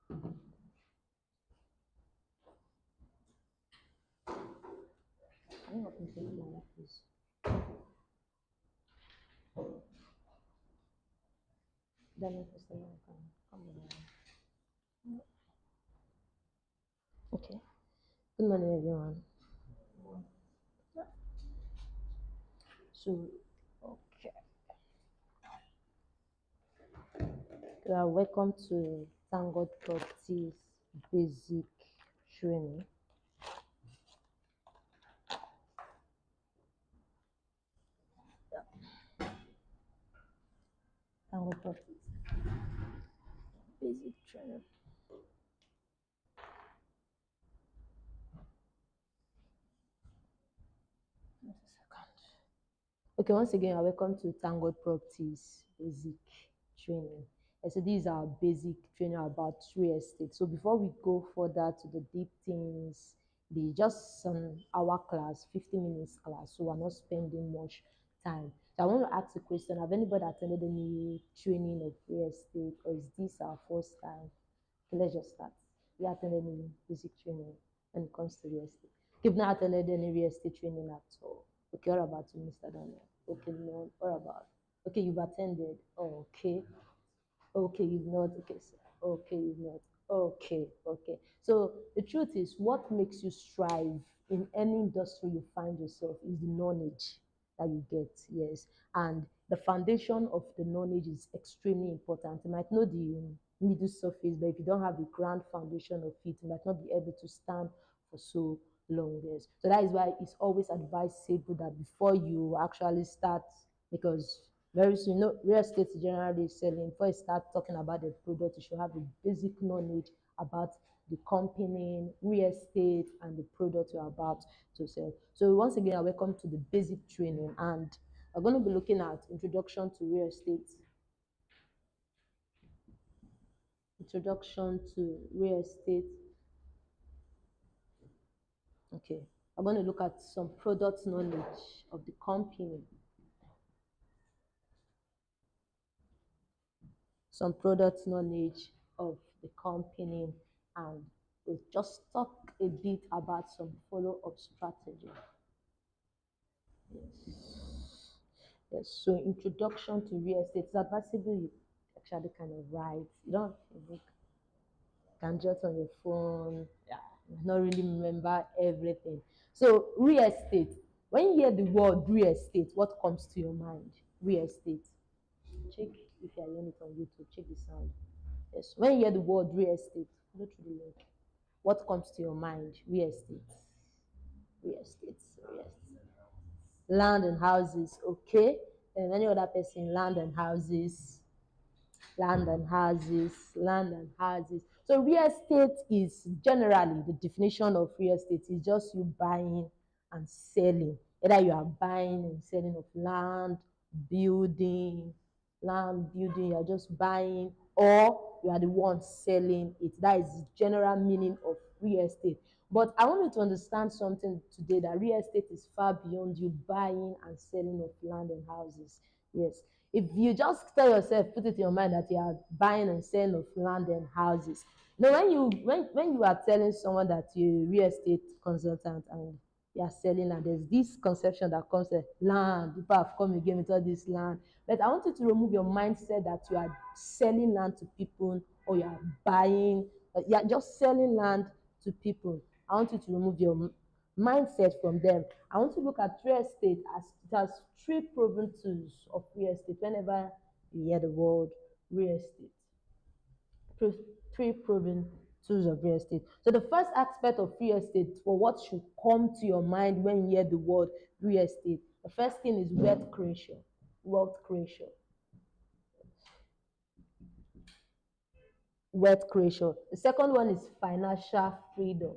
Can you open the line, please? Then if the line can come on. Okay. Good morning, everyone. So, okay. Welcome to ThankGod Properties Basic Training. ThankGod Properties Basic Training. Just a second. Okay, once again, welcome to ThankGod Properties Basic Training. And so these are basic training about real estate. So before we go further to the deep things, the just hour class, 50 minutes class, so we're not spending much time. So I want to ask a question. Have anybody attended any training of real estate, or is this our first time? Okay, let's just start. You attended any basic training when it comes to real estate? You've not attended any real estate training at all. Okay, what about you, Mr. Daniel? Okay, no, what about? Okay, you've attended. Oh, okay. Okay, you've not. Okay, sir. Okay, you've not. Okay, okay. So the truth is, what makes you strive in any industry you find yourself is the knowledge that you get. Yes, and the foundation of the knowledge is extremely important. You might know the middle surface, but if you don't have the ground foundation of it, you might not be able to stand for so long. Yes, so that is why it's always advisable that before you actually start, because very soon, you know, real estate is generally selling. Before you start talking about the product, you should have the basic knowledge about the company, real estate, and the product you're about to sell. So once again, welcome to the basic training, and we're going to be looking at introduction to real estate. Introduction to real estate. Okay, I'm going to look at some product knowledge of the company. Some product knowledge of the company, and we'll just talk a bit about some follow-up strategy. Yes. Yes. So introduction to real estate is advisable you actually kind of write. You don't you can jot on your phone. Yeah, not really remember everything. So real estate. When you hear the word real estate, what comes to your mind? Real estate. Check if you are hearing it on YouTube. Check the sound. Yes. When you hear the word real estate, go through the link. What comes to your mind? Real estate. Real estate. Real estate. Land and houses. Okay. And any other person, land and houses. Land and houses. Land and houses. So real estate is generally the definition of real estate is just you buying and selling. Either you are buying and selling of building, land, building, you're just buying, or you are the one selling it. That is the general meaning of real estate. But I want you to understand something today, that real estate is far beyond you buying and selling of land and houses. Yes. If you just tell yourself, put it in your mind that you are buying and selling of land and houses. Now, when you are telling someone that you're a real estate consultant and you are selling land, there's this conception that comes to land. People have come again with all this land. But I want you to remove your mindset that you are selling land to people, or you are buying, you are just selling land to people. I want you to remove your mindset from them. I want to look at real estate as it has three proven tools of real estate. Whenever you hear the word real estate, three proven tools of real estate. So the first aspect of real estate, for what should come to your mind when you hear the word real estate, the first thing is wealth creation. Wealth creation. Wealth creation. The second one is financial freedom.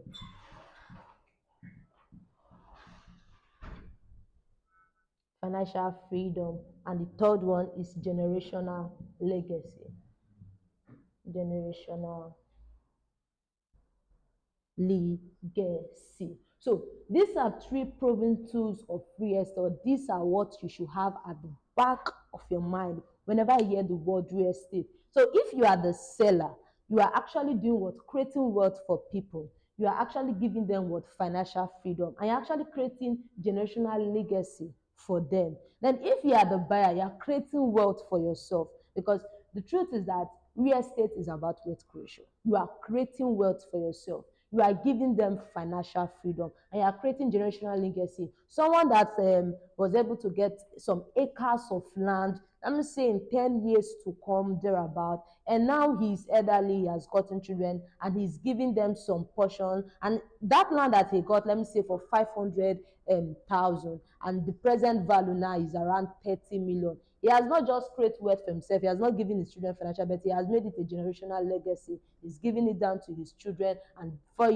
Financial freedom. And the third one is generational legacy. Generational legacy. So these are three proven tools of real estate. These are what you should have at the back of your mind whenever you hear the word real estate. So if you are the seller, You are actually doing what? Creating wealth for people. You are actually giving them what? Financial freedom. And you're actually creating generational legacy for them. Then if you are the buyer, you are creating wealth for yourself, because the truth is that real estate is about wealth creation. You are creating wealth for yourself. You are giving them financial freedom, and you are creating generational legacy. Someone that was able to get some acres of land, let me say in 10 years to come, thereabout, and now he's elderly, he has gotten children, and he's giving them some portion. And that land that he got, let me say for 500,000, and the present value now is around 30 million. He has not just created wealth for himself, he has not given his children financial, but he has made it a generational legacy. He's giving it down to his children, and for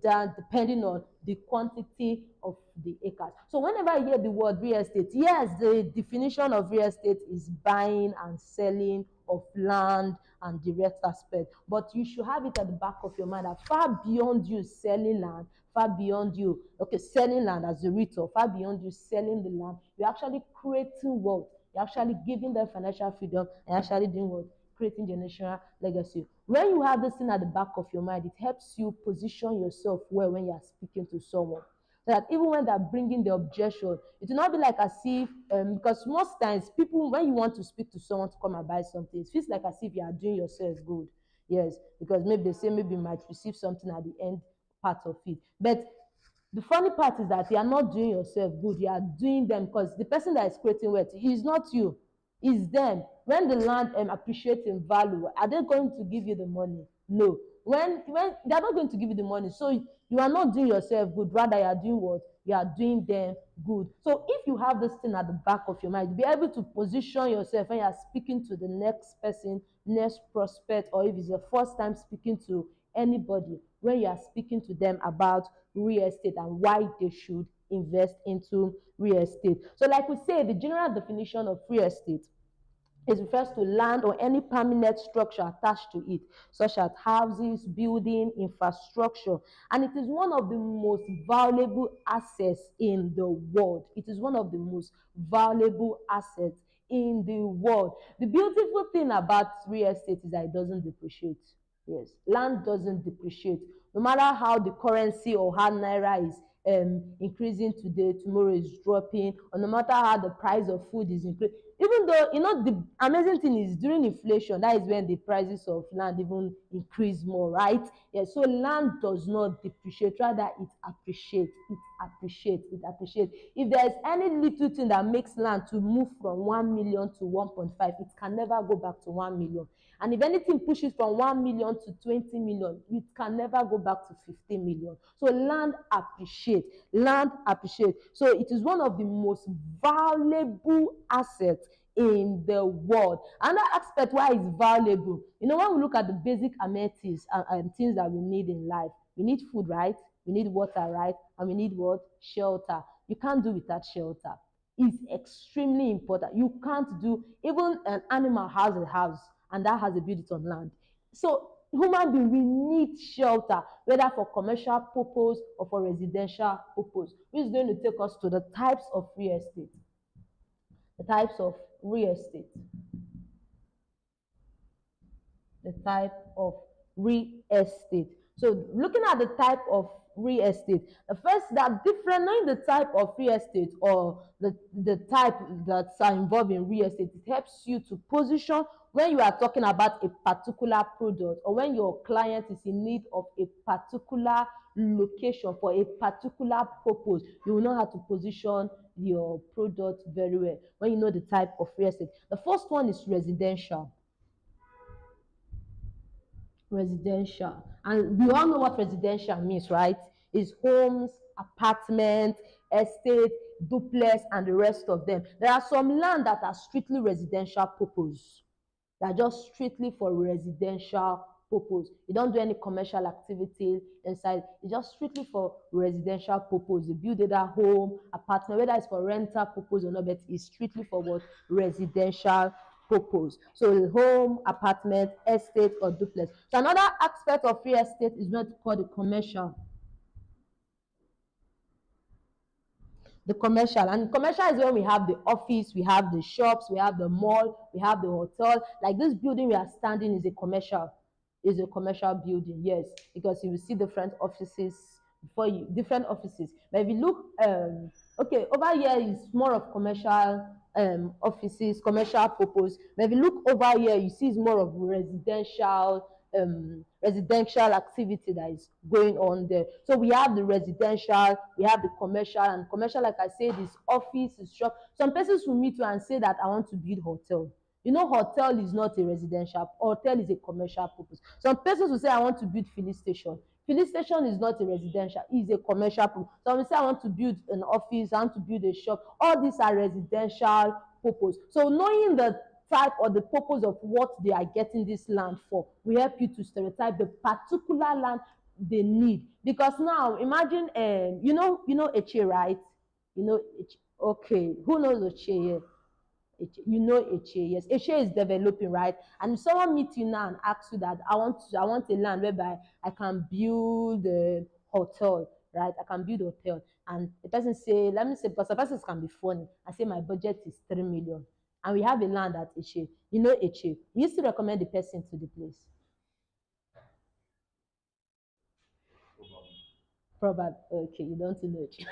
down depending on the quantity of the acres. So whenever you hear the word real estate, yes, the definition of real estate is buying and selling of land and the rest aspect. But you should have it at the back of your mind that far beyond you selling land, far beyond you, okay, selling land as a retail, far beyond you selling the land, you're actually creating wealth. You're actually giving them financial freedom and actually doing what? Creating generational legacy. When you have this thing at the back of your mind, it helps you position yourself well when you are speaking to someone. So that even when they're bringing the objection, it will not be like as if, because most times people, when you want to speak to someone to come and buy something, it feels like as if you are doing yourself good. Yes, because maybe they say maybe you might receive something at the end part of it. But the funny part is that you are not doing yourself good, you are doing them, because the person that is creating wealth is not you, it's them. When the land appreciates in value, are they going to give you the money? No. When they are not going to give you the money, so you are not doing yourself good, rather you are doing what? You are doing them good. So if you have this thing at the back of your mind, be able to position yourself when you are speaking to the next person, next prospect, or if it's your first time speaking to anybody, when you are speaking to them about real estate and why they should invest into real estate. So like we say, the general definition of real estate, it refers to land or any permanent structure attached to it, such as houses, building, infrastructure. And it is one of the most valuable assets in the world. It is one of the most valuable assets in the world. The beautiful thing about real estate is that it doesn't depreciate. Yes, land doesn't depreciate. No matter how the currency or how naira is increasing today, tomorrow is dropping, or no matter how the price of food is increasing. Even though, the amazing thing is during inflation, that is when the prices of land even increase more, right? Yeah, so land does not depreciate, rather it appreciates, it appreciates. If there is any little thing that makes land to move from 1 million to 1.5, it can never go back to 1 million. And if anything pushes from 1 million to 20 million, it can never go back to 50 million. So land appreciates. Land appreciates. So it is one of the most valuable assets in the world. Another aspect why it's valuable, when we look at the basic amenities and things that we need in life, we need food, right? We need water, right? And we need what? Shelter. You can't do without shelter. It's extremely important. You can't do, even an animal has a house, and that has a built on land. So human being, we need shelter, whether for commercial purpose or for residential purpose, which is going to take us to the types of real estate. The types of real estate. The type of real estate. So looking at the type of real estate, the first, that different, knowing the type of real estate or the type that's involved in real estate, it helps you to position when you are talking about a particular product, or when your client is in need of a particular location for a particular purpose. You will know how to position your product very well when you know the type of real estate. The first one is residential. Residential, and we all know what residential means, right? It's homes, apartments, estate, duplex, and the rest of them. There are some land that are strictly residential purpose. They are just strictly for residential purpose. You don't do any commercial activity inside. It's just strictly for residential purpose. You build either home, apartment, whether it's for rental purpose or not, but it's strictly for what? Residential purpose. So home, apartment, estate, or duplex. So another aspect of real estate is what called the commercial. The commercial, and commercial is when we have the office, we have the shops, we have the mall, we have the hotel. Like this building we are standing is a commercial. is a commercial building, yes, because you will see different offices before you, different offices. But if you look, okay, over here is more of commercial offices, commercial purpose. But if you look over here, you see it's more of residential activity that is going on there. So we have the residential, we have the commercial, and commercial, like I said, is office, is shop. Some persons will meet you and say that I want to build hotel. You know, hotel is not a residential, hotel is a commercial purpose. Some persons will say I want to build filling station. Filling station is not a residential, it's a commercial purpose. Some will say I want to build an office, I want to build a shop. All these are residential purpose. So knowing the type or the purpose of what they are getting this land for will help you to stereotype the particular land they need. Because now imagine, you know Eche, right? You know Eche. Okay, who knows Eche here? You know Eche, yes. Eche is developing, right? And if someone meets you now and asks you that I want a land whereby I can build a hotel, right? I can build a hotel. And the person say, let me say, because the person can be funny. I say my budget is 3 million. And we have a land at Eche. You know Eche. We used to recommend the person to the place. Probably okay, you don't know Eche.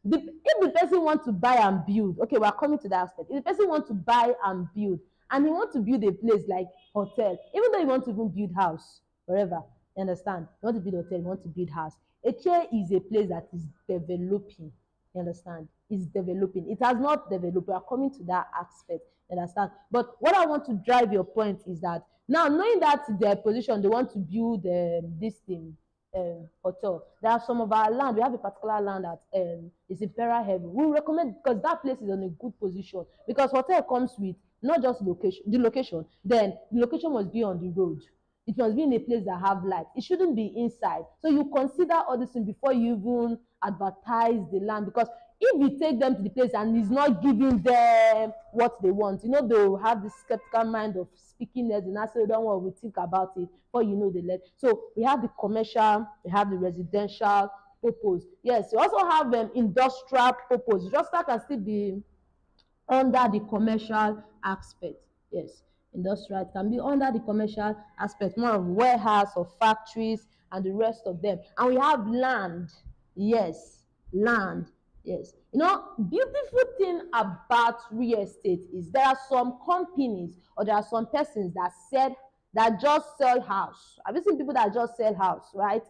If the person wants to buy and build, okay, we are coming to that aspect. If the person wants to buy and build, and he wants to build a place like hotel, even though he wants to even build house, wherever, you understand? You want to build hotel, you want to build house. Eche is a place that is developing. You understand? It's developing. It has not developed. We are coming to that aspect. You understand? But what I want to drive your point is that now, knowing that their position, they want to build this thing, hotel. There are some of our land. We have a particular land that is Imperial Heaven. We recommend because that place is in a good position. Because hotel comes with not just location. Then the location must be on the road. It must be in a place that have light. It shouldn't be inside. So you consider all this thing before you even advertise the land. Because if you take them to the place and it's not giving them what they want, you know, they'll have this skeptical mind of speaking as and I say, don't want to think about it before you know the let. So we have the commercial, we have the residential purpose. Yes, you also have industrial purpose. Industrial can still be under the commercial aspect. Yes, industrial can be under the commercial aspect, more of warehouse or factories and the rest of them. And we have land. Yes, land. Yes. You know, beautiful thing about real estate is there are some companies or there are some persons that just sell house. Have you seen people that just sell house, right?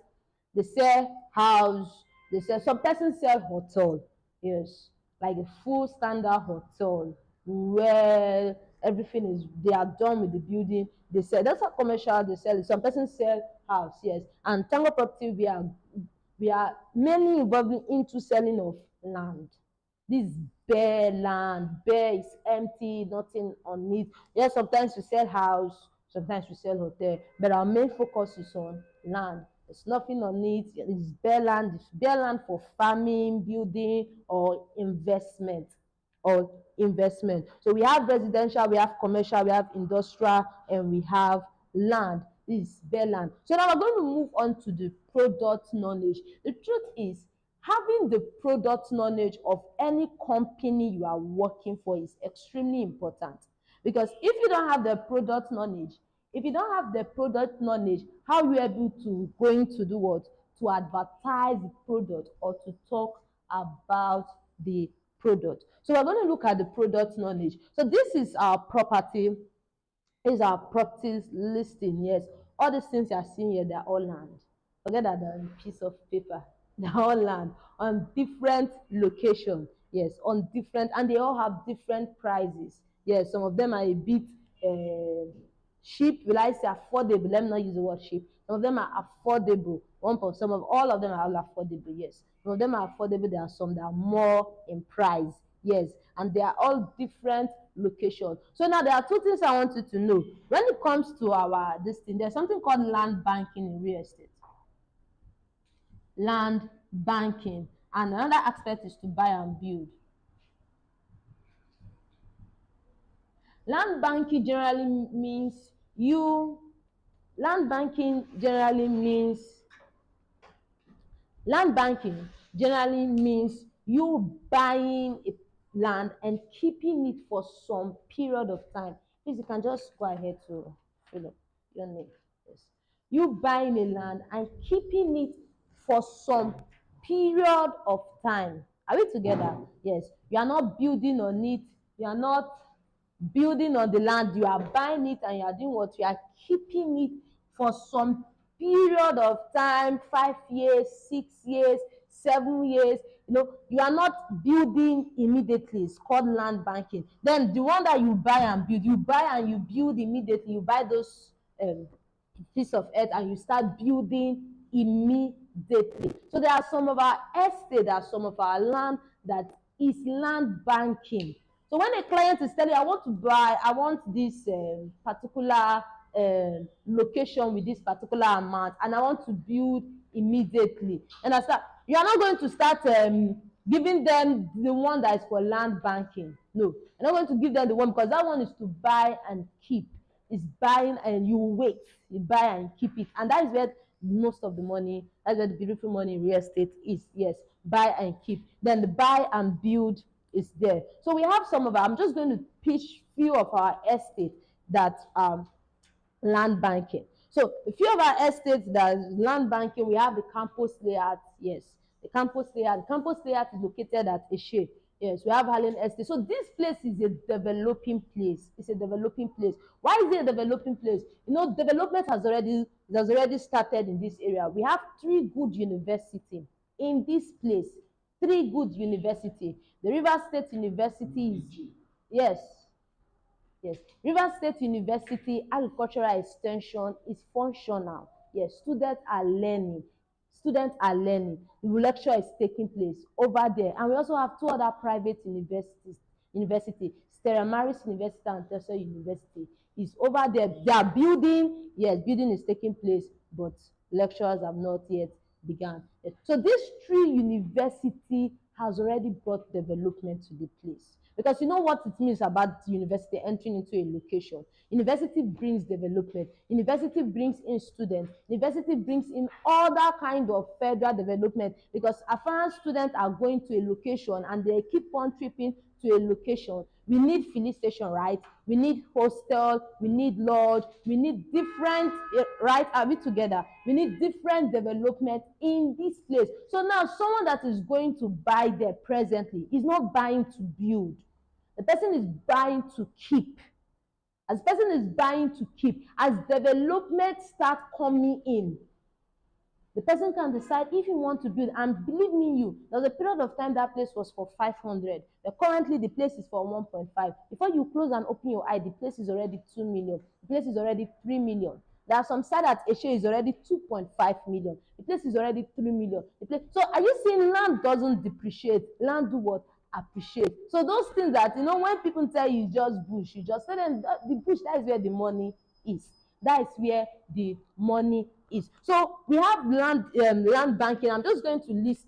They sell house, they sell, some persons sell hotel. Yes, like a full standard hotel where everything is, they are done with the building. They sell, that's a commercial, they sell it. Some persons sell house, yes. And ThankGod Property, we are mainly involved into selling of land. This bare land, bare is empty, nothing on it. Yes, sometimes we sell house, sometimes we sell hotel, but our main focus is on land. There's nothing on it. It's bare land. It's bare land for farming, building, or investment. Or investment. So we have residential, we have commercial, we have industrial, and we have land. This is bare land. So now we're going to move on to the product knowledge. The truth is, having the product knowledge of any company you are working for is extremely important. Because if you don't have the product knowledge, how are you able to going to do what? To advertise the product or to talk about the product. So we're going to look at the product knowledge. So this is our property. This is our properties listing. Yes, all these things you are seeing here, they're all land. Forget that they're on a piece of paper. They're all land on different locations. Yes, on different, and they all have different prices. Yes, some of them are a bit cheap. Will I say affordable? Let me not use the word cheap. Some of them are affordable. Some of all of them are all affordable. Yes, some of them are affordable. There are some that are more in price. Yes, and they are all different locations. So now there are two things I want you to know. When it comes to our this thing, there's something called land banking in real estate. Land banking, and another aspect is to buy and build. Land banking generally means you land banking generally means land banking generally means you buying a land and keeping it for some period of time. Please, you can just go ahead to fill up. your name. Yes. You buying a land and keeping it for some period of time. Are we together? Yes. You are not building on it. You are not building on the land. You are buying it and you are doing what? You are keeping it for some period of time, 5 years, 6 years, 7 years. You are not building immediately. It's called land banking. Then the one that you buy and build, you buy and you build immediately. You buy those piece of earth and you start building immediately. So there are some of our estate, there are some of our land that is land banking. So when a client is telling you, I want this particular location with this particular amount, and I want to build immediately, and you are not going to start giving them the one that is for land banking. No, you're not going to give them the one, because that one is to buy and keep. It's buying and you wait. You buy and keep it, and that is where most of the money, that's where the beautiful money in real estate is. Yes, buy and keep. Then the buy and build is there. So we have some of our, I'm just going to pitch few of our estates that land banking. So a few of our estates that land banking, we have the campus layout. Yes, the campus layout. The campus layout is located at Eshe. Yes, we have Harlem Estate. So this place is a developing place. It's a developing place. Why is it a developing place? Development has already started in this area. We have 3 good universities in this place. 3 good universities. The River State University is, yes, yes. River State University Agricultural Extension is functional. Yes, students are learning. Students are learning. The lecture is taking place over there. And we also have 2 other private university, Stella Maris University and Tpl University is over there. They are building. Yes, building is taking place, but lectures have not yet begun. Yes. So these 3 universities has already brought development to the place. Because you know what it means about the university entering into a location. University brings development. University brings in students. University brings in other kind of federal development. Because as far as students are going to a location and they keep on tripping to a location, we need filling station, right? We need hostel, we need lodge, we need different, right? Are we together? We need different development in this place. So now someone that is going to buy there presently is not buying to build. The person is buying to keep. As the person is buying to keep, as development start coming in, the person can decide if he wants to build. And believe me, there was a period of time that place was for 500, but currently the place is for 1.5. Before you close and open your eye, the place is already 2 million. The place is already 3 million. There are some side at Eshe is already 2.5 million. The place is already 3 million. So are you seeing land doesn't depreciate? Land do what? Appreciate. So those things that, when people tell you just bush, you just tell them the bush, that is where the money is. That is where the money is. So we have land banking. I'm just going to list.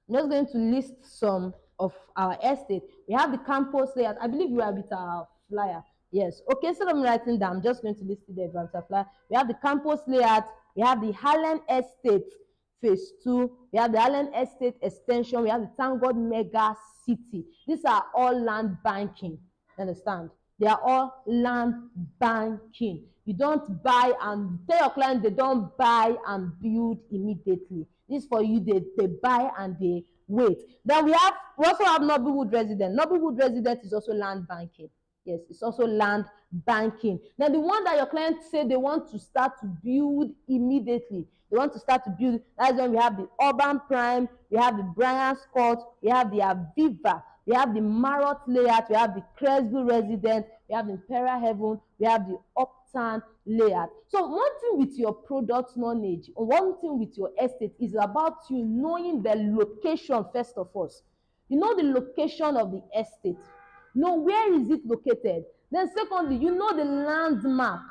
I'm just going to list some of our estate. We have the campus layout. I believe you are with our flyer. Yes. Okay, instead of writing down, I'm just going to list it there with our flyer. We have the campus layout. We have the Harlem Estate Phase 2. We have the Harlem Estate Extension. We have the ThankGod Mega City. These are all land banking. Understand? They are all land banking. You don't buy and tell your client they don't buy and build immediately. This for you, they buy and they wait. Then we also have Noblewood Resident. Noblewood Resident is also land banking. Yes, it's also land banking. Then the one that your clients say they want to start to build immediately. They want to start to build. That's when we have the Urban Prime, we have the Brian Scott, we have the Aviva, we have the Marriott layout, we have the Cresville Resident, we have the Imperial Heaven, we have the Uptown layout. So one thing with your product knowledge, or one thing with your estate is about you knowing the location first of all. You know the location of the estate. Know where is it located. Then secondly, you know the landmark.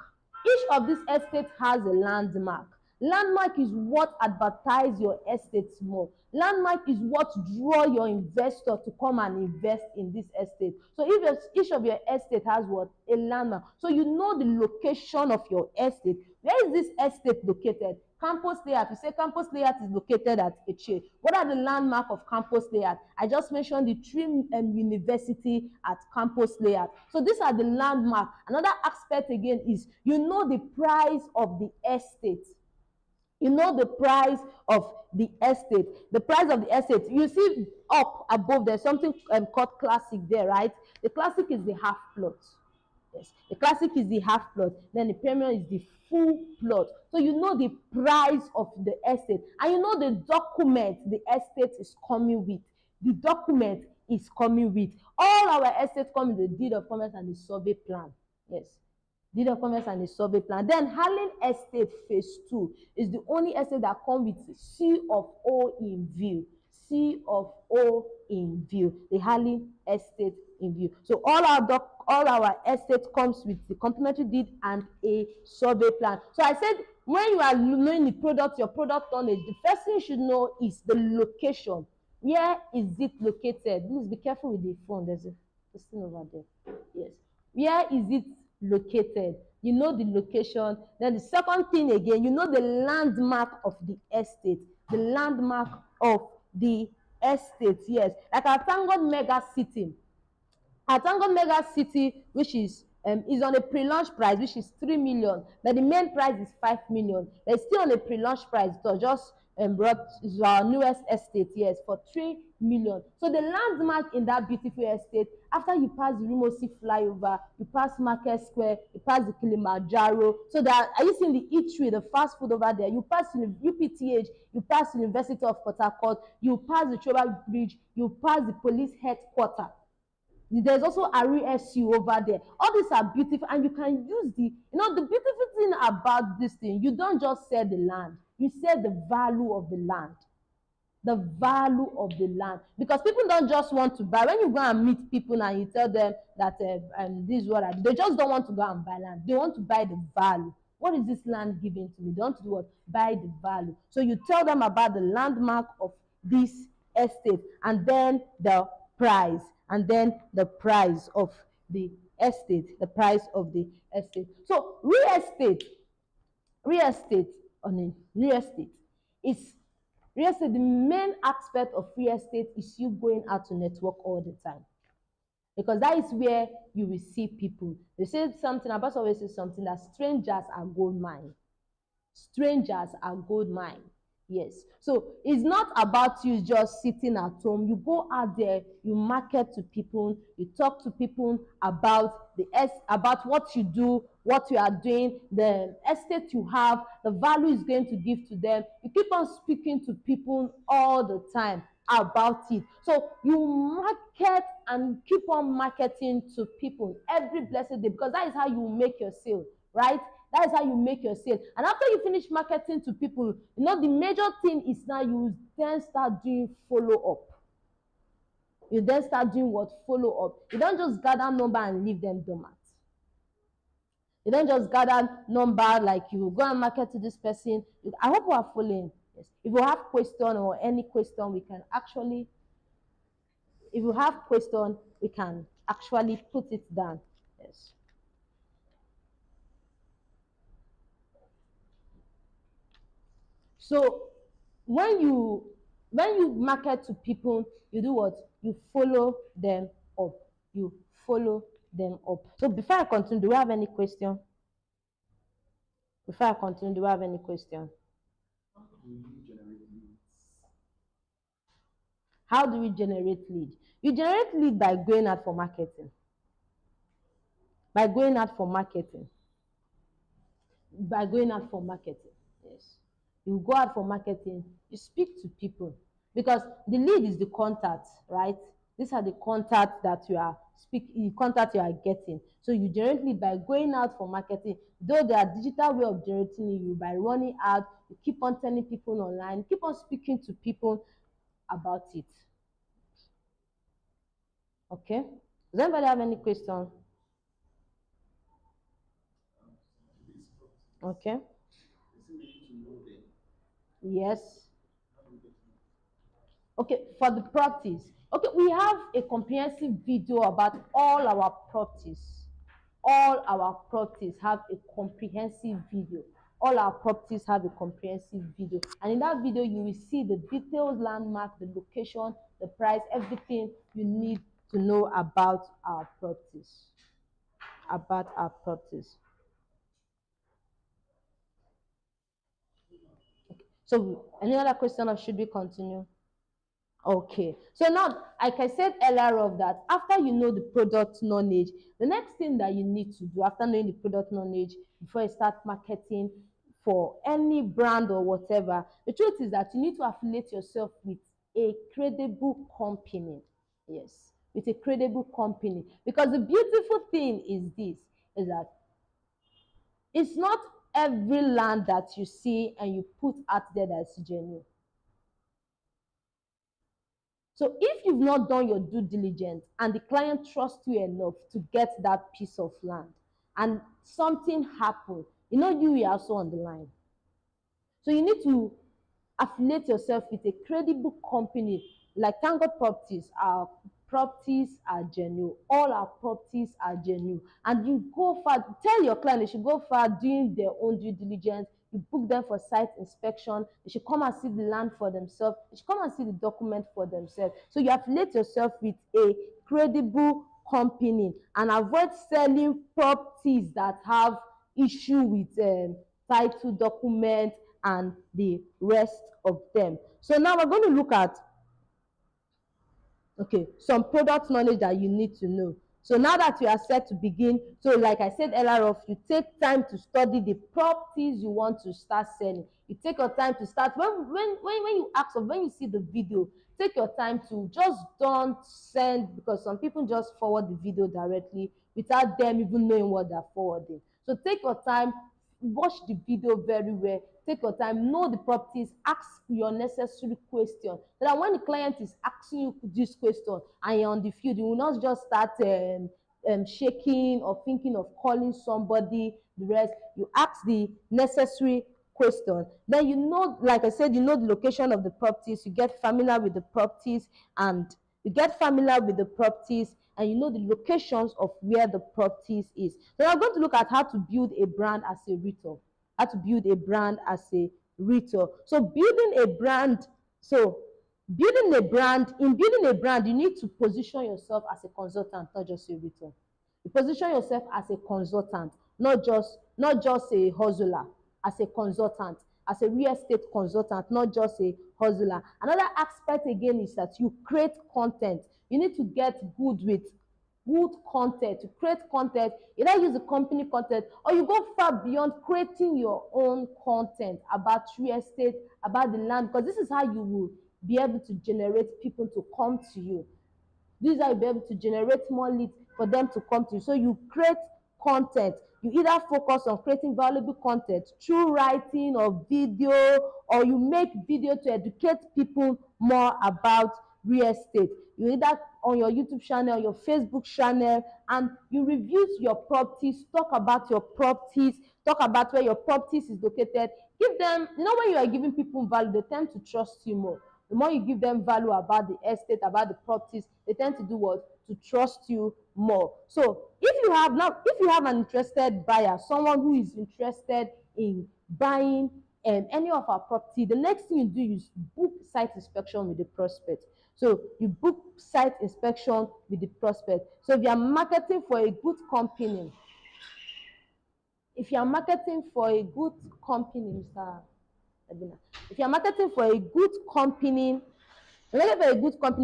Each of these estates has a landmark. Landmark is what advertise your estate more. Landmark is what draw your investor to come and invest in this estate. So if each of your estate has what? A landmark. So you know the location of your estate. Where is this estate located? Campus layout. You say campus layout is located at Eche. What are the landmark of campus layout? I just mentioned the Trim University at campus layout. So these are the landmark. Another aspect again is you know the price of the estate. You know the price of the estate. The price of the estate. You see up above there's something called classic there, right? The classic is the half plot. Yes. The classic is the half plot. Then the premium is the full plot. So you know the price of the estate. And you know the document the estate is coming with. The document is coming with. All our estates come with the deed of commerce and the survey plan. Yes. Deed of commerce and the survey plan. Then Harlem Estate Phase 2 is the only estate that comes with C of O in view. C of O in view. The Harlem Estate in view. So all our estate comes with the complementary deed and a survey plan. So I said when you are knowing the product, your product knowledge, the first thing you should know is the location. Where is it located? Please be careful with the phone. There's this thing over there. Yes. Where is it located? You know the location. Then the second thing again, you know the landmark of the estate. The landmark of the estate, yes. Like our ThankGod Mega City. Our ThankGod Mega City, which is on a pre-launch price, which is 3 million, but the main price is 5 million. But it's still on a pre-launch price. So just brought our newest estate, yes, for 3 million. So the landmark in that beautiful estate, after you pass the Rimosi flyover, you pass Market Square, you pass the Kilimanjaro. So that are you seeing the eatery, the fast food over there? You pass the UPTH, you pass the University of Port Harcourt, you pass the Choba Bridge, you pass the police headquarters. There's also Ari SU over there. All these are beautiful, and you can use the beautiful thing about this thing, you don't just sell the land, you sell the value of the land. The value of the land, because people don't just want to buy. When you go and meet people and you tell them that this is what I do, they just don't want to go and buy land. They want to buy the value. What is this land giving to me? They want to do what? Buy the value. So you tell them about the landmark of this estate, and then the price, and then the price of the estate, the price of the estate. So real estate is real estate. The main aspect of real estate is you going out to network all the time, because that is where you will see people. They say something, Abbas always says something, that strangers are gold mine. Strangers are gold mine. Yes. So it's not about you just sitting at home. You go out there, you market to people, you talk to people about about what you do, what you are doing, the estate you have, the value is going to give to them. You keep on speaking to people all the time about it. So you market and keep on marketing to people every blessed day, because that is how you make your sale, right? That is how you make your sale. And after you finish marketing to people, the major thing is now you then start doing follow-up. You then start doing what? Follow-up. You don't just gather number and leave them dormant. You don't just gather number like you go and market to this person. I hope you are following. Yes. If you have question or any question, we can actually, if you have question, we can actually put it down. Yes. So when you market to people, you do what? You follow them up. You follow them up. So before I continue, do we have any question? Before I continue, do we have any question? How do we generate lead? You generate lead by going out for marketing. By going out for marketing. By going out for marketing. Yes. You go out for marketing, you speak to people, because the lead is the contact, right? These are the contacts that you are getting. So you generate lead by going out for marketing. Though there are digital way of generating you, by running out, you keep on telling people online, keep on speaking to people about it. Okay? Does anybody have any question? Okay. Yes. Okay, for the properties. Okay, we have a comprehensive video about all our properties. All our properties have a comprehensive video. All our properties have a comprehensive video. And in that video, you will see the details, landmark, the location, the price, everything you need to know about our properties. About our properties. Okay. So, any other question or should we continue? Okay, so now, like I said earlier of that, after you know the product knowledge, the next thing that you need to do after knowing the product knowledge before you start marketing for any brand or whatever, the truth is that you need to affiliate yourself with a credible company. Yes, with a credible company. Because the beautiful thing is this, is that it's not every land that you see and you put out there that's genuine. So if you've not done your due diligence and the client trusts you enough to get that piece of land and something happened, you are also on the line. So you need to affiliate yourself with a credible company like ThankGod Properties. Our properties are genuine. All our properties are genuine. And you go far, tell your client they should go far doing their own due diligence. You book them for site inspection. They should come and see the land for themselves. They should come and see the document for themselves. So you affiliate yourself with a credible company and avoid selling properties that have issue with title document and the rest of them. So now we're going to look at some product knowledge that you need to know. So now that you are set to begin, so like I said earlier, you take time to study the properties you want to start selling. You take your time to start. When you ask or when you see the video, take your time to just don't send, because some people just forward the video directly without them even knowing what they're forwarding. So take your time, watch the video very well, take your time, know the properties, ask your necessary question, so that when the client is asking you this question and you're on the field, you will not just start shaking or thinking of calling somebody. The rest, you ask the necessary question. Then like I said, you know the location of the properties, you get familiar with the properties, and you know the locations of where the properties is. So I'm going to look at how to build a brand as a realtor. How to build a brand as a realtor. So building a brand, you need to position yourself as a consultant, not just a realtor. You position yourself as a consultant, not just a hustler, as a consultant, as a real estate consultant, not just a hustler. Another aspect again is that you create content. You need to get good with good content. To create content, either use the company content or you go far beyond creating your own content about real estate, about the land, because this is how you will be able to generate people to come to you. This is how you'll be able to generate more leads for them to come to you. So you create content. You either focus on creating valuable content through writing or video, or you make video to educate people more about real estate. You either on your YouTube channel, your Facebook channel, and you review your properties, talk about your properties, talk about where your properties is located. Give them, when you are giving people value, they tend to trust you more. The more you give them value about the estate, about the properties, they tend to do what? To trust you more. So if you have an interested buyer, someone who is interested in buying any of our property, the next thing you do is book site inspection with the prospect. So you book site inspection with the prospect. So if you are marketing for a good company, Mr. Edina, if you are marketing for a good company,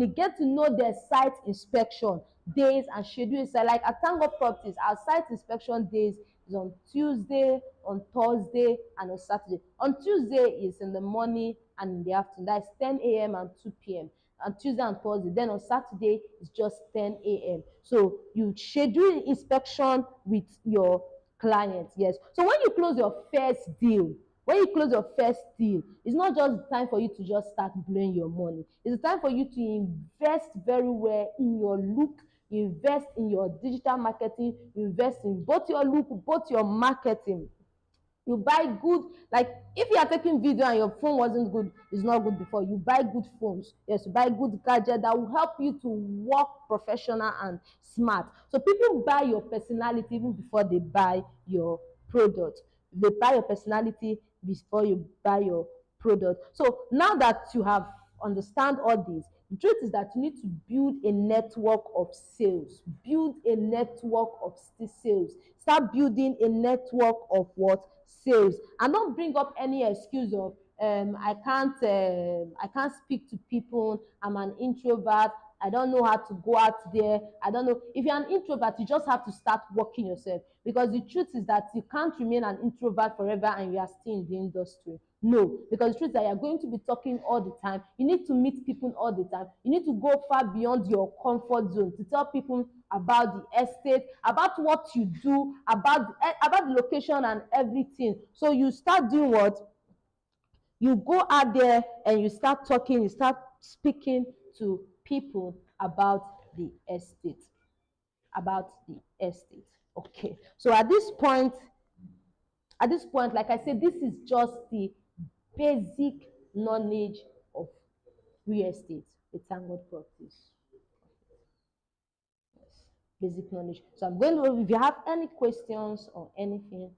get to know their site inspection days and schedules. Like at ThankGod Properties, our site inspection days is on Tuesday, on Thursday, and on Saturday. On Tuesday is in the morning and in the afternoon. That's 10 a.m. and 2 p.m. On Tuesday and Thursday. Then on Saturday, it's just 10 a.m. So you schedule inspection with your client. Yes. So when you close your first deal, it's not just time for you to just start blowing your money. It's time for you to invest very well in your look, invest in your digital marketing, invest in both your look, both your marketing. You buy good, like if you are taking video and your phone wasn't good, it's not good before. You buy good phones. Yes, you buy good gadget that will help you to work professional and smart. So people buy your personality even before they buy your product. They buy your personality before you buy your product. So now that you have understand all this, the truth is that you need to build a network of sales. Build a network of sales. Start building a network of what? Sales. And don't bring up any excuse of I can't speak to people, I'm an introvert, I don't know how to go out there. I don't know. If you're an introvert, you just have to start working yourself. Because the truth is that you can't remain an introvert forever and you are still in the industry. No, because the truth is that you're going to be talking all the time. You need to meet people all the time. You need to go far beyond your comfort zone to tell people about the estate, about what you do, about the location and everything. So you start doing what? You go out there and you start talking, you start speaking to people about the estate. Okay, so at this point, like I said, this is just the basic knowledge of real estate, the ThankGod practice. Yes, basic knowledge. So I'm going to, if you have any questions or anything,